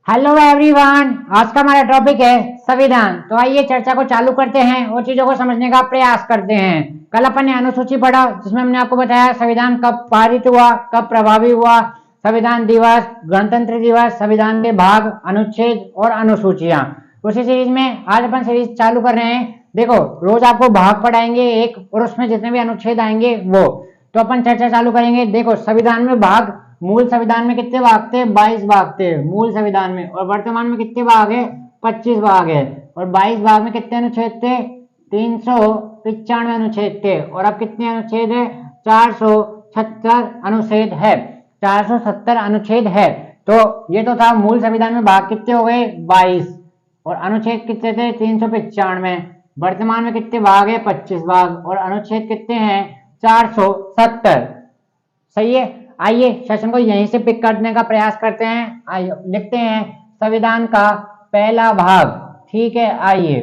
Hello everyone. आज का हमारा टॉपिक है संविधान। तो आइए चर्चा को चालू करते हैं और चीजों को समझने का प्रयास करते हैं। कल अपन ने अनुसूची पढ़ा जिसमें हमने आपको बताया संविधान कब पारित हुआ, कब प्रभावी हुआ, संविधान दिवस, गणतंत्र दिवस, संविधान के भाग, अनुच्छेद और अनुसूचियां। उसी सीरीज में आज अपन सीरीज चालू कर रहे हैं। देखो, रोज आपको भाग पढ़ाएंगे एक, और उसमें जितने भी अनुच्छेद आएंगे वो। तो अपन चर्चा चालू करेंगे। देखो, संविधान में भाग, मूल संविधान में कितने भाग थे? 22 भाग थे मूल संविधान में। और वर्तमान में कितने भाग है? 25 भाग है। और 22 भाग में कितने अनुच्छेद थे? 395 अनुच्छेद थे। और अब कितने अनुच्छेद है? 470 अनुच्छेद है। 470 अनुच्छेद है। तो ये तो था मूल संविधान में भाग कितने हो गए? 22। और अनुच्छेद कितने थे? 395। वर्तमान में कितने भाग है? 25 भाग। और अनुच्छेद कितने हैं? 470। सही है। आइए सेशन को यहीं से पिक करने का प्रयास करते हैं। आइए लिखते हैं संविधान का पहला भाग। ठीक है, आइए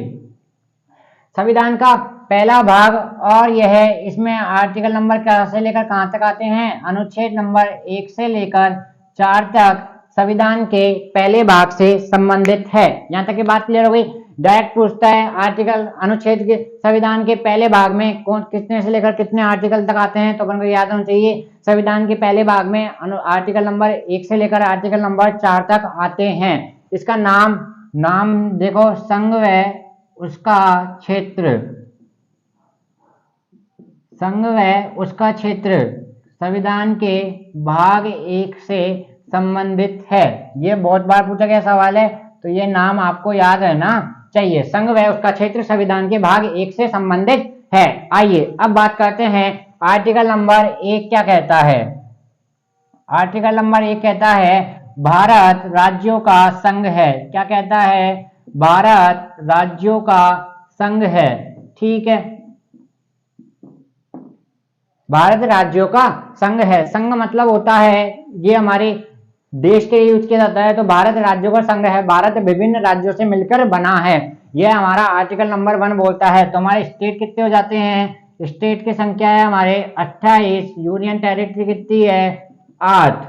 संविधान का पहला भाग। और यह इसमें आर्टिकल नंबर कहां से लेकर कहां तक आते हैं? अनुच्छेद नंबर 1 से लेकर 4 तक संविधान के पहले भाग से संबंधित है। यहां तक की बात क्लियर हो गई। डायरेक्ट पूछता है आर्टिकल, अनुच्छेद के संविधान के पहले भाग में कौन कितने से लेकर कितने आर्टिकल तक आते हैं, तो अपन को याद होना चाहिए संविधान के पहले भाग में आर्टिकल नंबर 1 से लेकर आर्टिकल नंबर 4 तक आते हैं। इसका नाम नाम देखो, संघ व उसका क्षेत्र। संघ व उसका क्षेत्र संविधान के भाग 1 से संबंधित है। ये बहुत बार पूछा गया सवाल है, तो ये नाम आपको याद रहना चाहिए। संघ व उसका क्षेत्र संविधान के भाग 1 से संबंधित है। आइए अब बात करते हैं आर्टिकल नंबर 1 क्या कहता है। आर्टिकल नंबर 1 कहता है भारत राज्यों का संघ है। क्या कहता है? भारत राज्यों का संघ है। ठीक है, भारत राज्यों का संघ है। संघ मतलब होता है, ये हमारे देश के लिए यूज किया जाता है। तो भारत राज्यों का संघ है, भारत विभिन्न राज्यों से मिलकर बना है। यह हमारा आर्टिकल नंबर 1 बोलता है। तो हमारे स्टेट कितने हो जाते हैं? स्टेट की संख्या है हमारे 28। यूनियन टेरिटरी कितनी है? 8।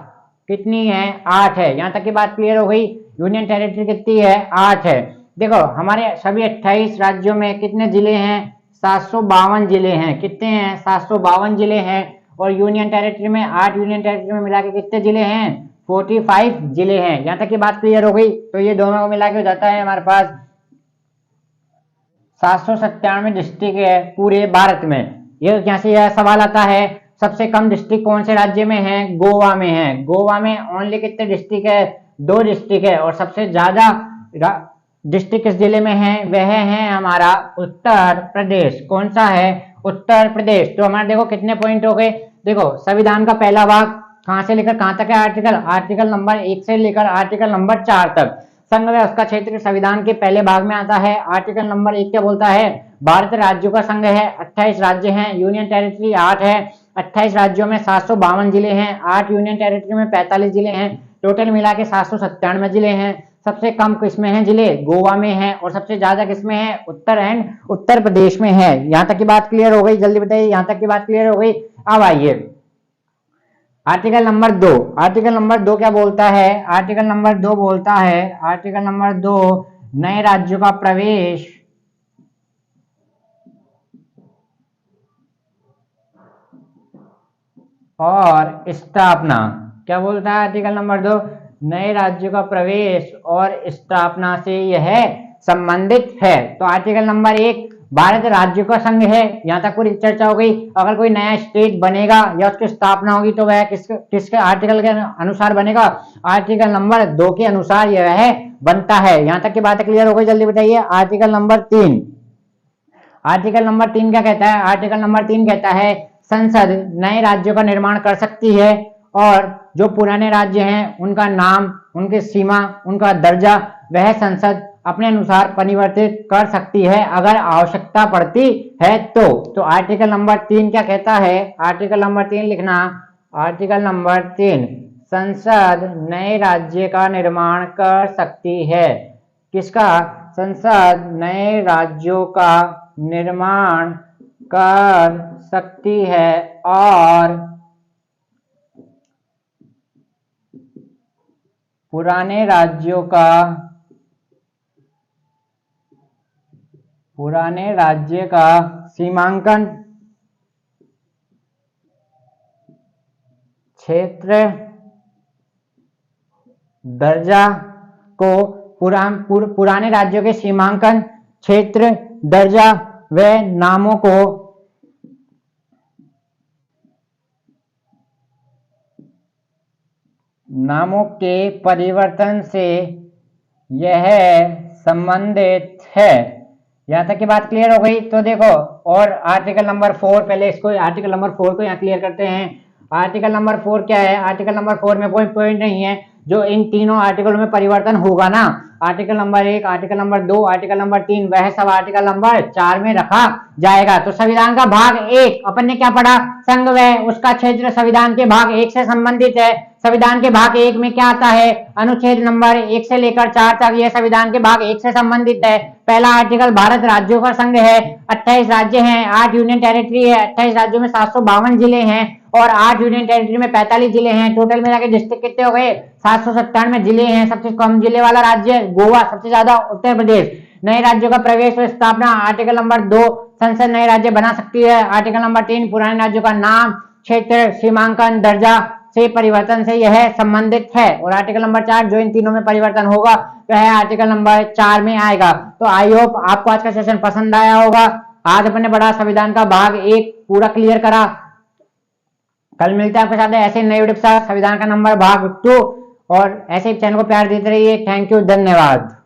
कितनी है? 8 है। यहां तक की बात क्लियर हो गई। यूनियन टेरिटरी कितनी है? 8 है। देखो, हमारे सभी 28 राज्यों में कितने जिले हैं? 752 जिले हैं। कितने हैं? 752 जिले हैं। और यूनियन टेरिटरी में 8 यूनियन टेरिटरी में मिला के कितने जिले हैं? 45 जिले हैं। यहां तक की बात क्लियर हो गई। तो ये दोनों को मिला के हो जाता है हमारे पास 797 डिस्ट्रिक्ट है पूरे भारत में। ये यहाँ से यह सवाल आता है, सबसे कम डिस्ट्रिक्ट कौन से राज्य में है? गोवा में है। गोवा में ओनली कितने डिस्ट्रिक्ट है? 2 डिस्ट्रिक्ट है। और सबसे ज्यादा डिस्ट्रिक्ट किस जिले में है? वह है हमारा उत्तर प्रदेश। कौन सा है? उत्तर प्रदेश। तो हमारे देखो कितने पॉइंट हो गए। देखो, संविधान का पहला भाग कहां से लेकर कहां तक है? आर्टिकल आर्टिकल नंबर 1 से लेकर आर्टिकल नंबर 4 तक। संघ व उसका क्षेत्र संविधान के पहले भाग में आता है। आर्टिकल नंबर 1 क्या बोलता है? भारत राज्यों का संघ है, 28 राज्य हैं, यूनियन टेरिटरी 8 है। 28 राज्यों में 752 जिले हैं, 8 यूनियन टेरिटरी में 45 जिले हैं। टोटल मिला के 797 जिले हैं। सबसे कम किसमें है जिले? गोवा में है। और सबसे ज्यादा किसमें है? उत्तर प्रदेश में है। यहां तक की बात क्लियर हो गई? जल्दी बताइए, यहां तक की बात क्लियर हो गई? अब आइए आर्टिकल नंबर 2। आर्टिकल नंबर 2 क्या बोलता है? आर्टिकल नंबर 2 बोलता है, आर्टिकल नंबर 2 नए राज्यों का प्रवेश और स्थापना। क्या बोलता है आर्टिकल नंबर 2? नए राज्यों का प्रवेश और स्थापना से यह संबंधित है। तो आर्टिकल नंबर 1 भारत राज्यों का संघ है। यहां तक पूरी चर्चा हो गई। अगर कोई नया स्टेट बनेगा या उसकी स्थापना होगी तो वह किसके आर्टिकल के अनुसार बनेगा? आर्टिकल नंबर 2 के अनुसार यह बनता है। यहां तक की बात क्लियर हो गई? जल्दी बताइए आर्टिकल नंबर 3। आर्टिकल नंबर 3 क्या कहता है? आर्टिकल नंबर 3 कहता है संसद नए राज्यों का निर्माण कर सकती है और जो पुराने राज्य हैं उनका नाम, उनकी सीमा, उनका दर्जा वह संसद अपने अनुसार परिवर्तित कर सकती है अगर आवश्यकता पड़ती है तो आर्टिकल नंबर 3 क्या कहता है? आर्टिकल नंबर 3 लिखना। आर्टिकल नंबर 3 संसद नए राज्य का निर्माण कर सकती है। किसका? संसद नए राज्यों का निर्माण कर सकती है और पुराने राज्य का सीमांकन क्षेत्र दर्जा को पुराने राज्यों के सीमांकन क्षेत्र दर्जा व नामों के परिवर्तन से यह संबंधित है। यहाँ तक की बात क्लियर हो गई। तो देखो, और आर्टिकल नंबर 4, पहले इसको आर्टिकल नंबर 4 को यहाँ क्लियर करते हैं। आर्टिकल नंबर 4 क्या है? आर्टिकल नंबर 4 में कोई पॉइंट नहीं है, जो इन तीनों आर्टिकलों में परिवर्तन होगा ना, article number 1, article number 2, article number 3, वह सब आर्टिकल नंबर 4 में रखा जाएगा। तो संविधान का भाग 1 अपन ने क्या पढ़ा? संघ व उसका क्षेत्र संविधान के भाग 1 से संबंधित है। संविधान के भाग 1 में क्या आता है? अनुच्छेद नंबर 1 से लेकर 4 तक यह संविधान के भाग 1 से संबंधित है। पहला आर्टिकल भारत राज्यों का संघ है, 28 राज्य हैं, 8 यूनियन टेरिटरी है, 28 राज्यों में 752 जिले हैं और 8 यूनियन टेरिटरी में 45 जिले हैं। टोटल मिला के डिस्ट्रिक्ट कितने हो गए? 797 जिले हैं। सबसे कम जिले वाला राज्य गोवा, सबसे ज्यादा उत्तर प्रदेश। नए राज्यों का प्रवेश और स्थापना, आर्टिकल नंबर 2, संसद नए राज्य बना सकती है। आर्टिकल नंबर 3, पुराने राज्यों का नाम, क्षेत्र, सीमांकन, दर्जा से परिवर्तन से यह संबंधित है। और आर्टिकल नंबर 4, जो इन तीनों में परिवर्तन होगा वह आर्टिकल नंबर 4 में आएगा। तो आई होप आपको आज का सेशन पसंद आया होगा। आज अपन ने पढ़ा संविधान का भाग 1 पूरा क्लियर करा। कल मिलते हैं आपके साथ ऐसे नए वीडियो के साथ, संविधान का नंबर भाग 2। और ऐसे ही चैनल को प्यार देते रहिए। थैंक यू, धन्यवाद।